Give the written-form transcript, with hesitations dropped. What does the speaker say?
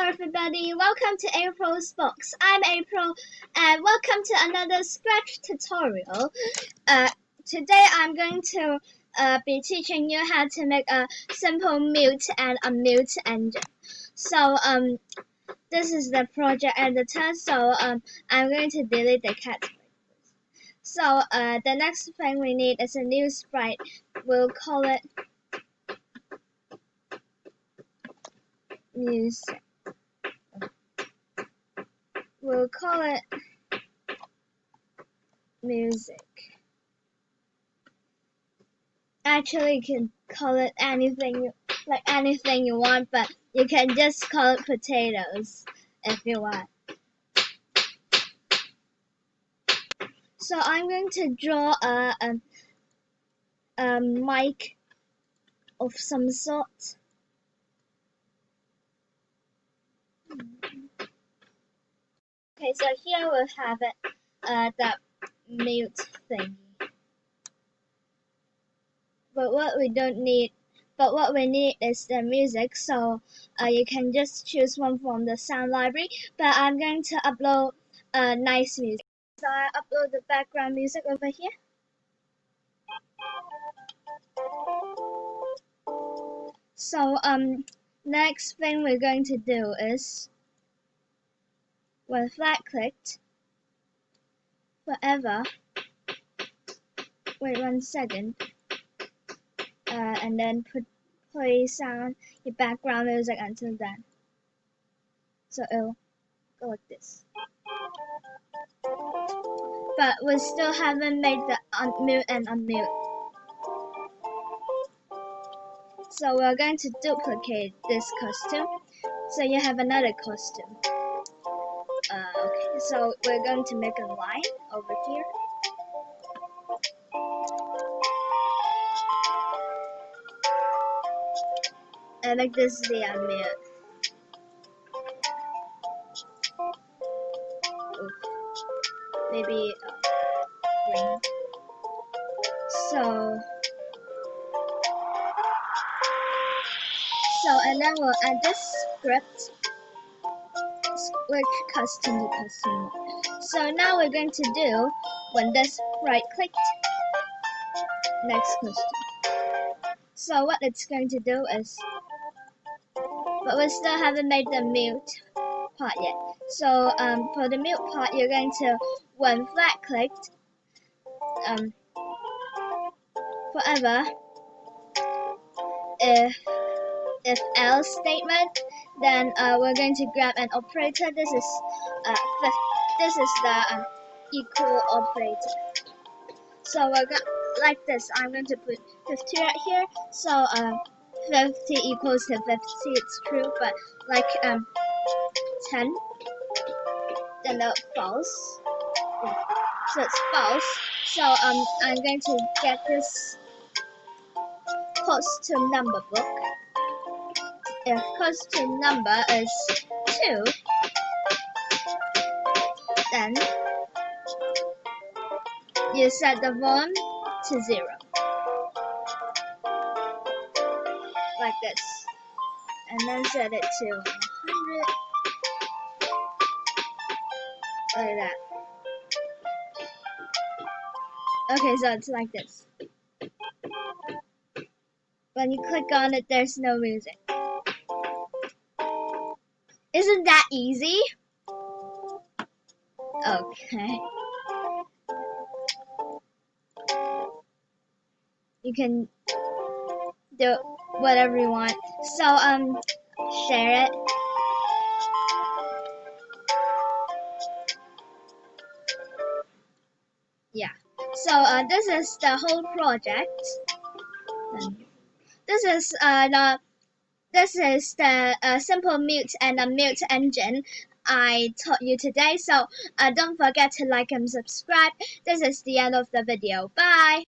everybody, welcome to April's Box. I'm April and welcome to another Scratch tutorial. Today I'm going to be teaching you how to make a simple mute and unmute engine. So this is the project editor, so I'm going to delete the cat. So the next thing we need is a new sprite. We'll call it music. We'll call it music. Actually, you can call it anything you want, but you can just call it potatoes if you want. So I'm going to draw a mic of some sort. Okay, so here we'll have it, the mute thingy. But what we need is the music, so you can just choose one from the sound library. But I'm going to upload nice music. So I upload the background music over here. So next thing we're going to do is when flat clicked forever. Wait 1 second. And then play sound your background music until then. So it'll go like this. But we still haven't made the unmute and unmute. So we're going to duplicate this costume. So you have another costume. Okay, so we're going to make a line over here. And make this the unmute. Maybe green. So and then we'll add this script. Switch custom to custom. So now we're going to do when this right clicked, next custom. So what it's going to do is, but we still haven't made the mute part yet. So for the mute part, you're going to when flat clicked, forever. If else statement, then we're going to grab an operator. This is the equal operator. So we're going like this. I'm going to put 50 right here. So 50 equals to 50. It's true, but like 10, then the false. So it's false. So I'm going to get this costume number book. If costume number is 2, then you set the volume to 0. Like this. And then set it to 100. Like that. Okay, so it's like this. When you click on it, there's no music. Isn't that easy? Okay. You can do whatever you want. So share it. Yeah. So this is the whole project. This is the simple mute and unmute engine I taught you today. So don't forget to like and subscribe. This is the end of the video. Bye.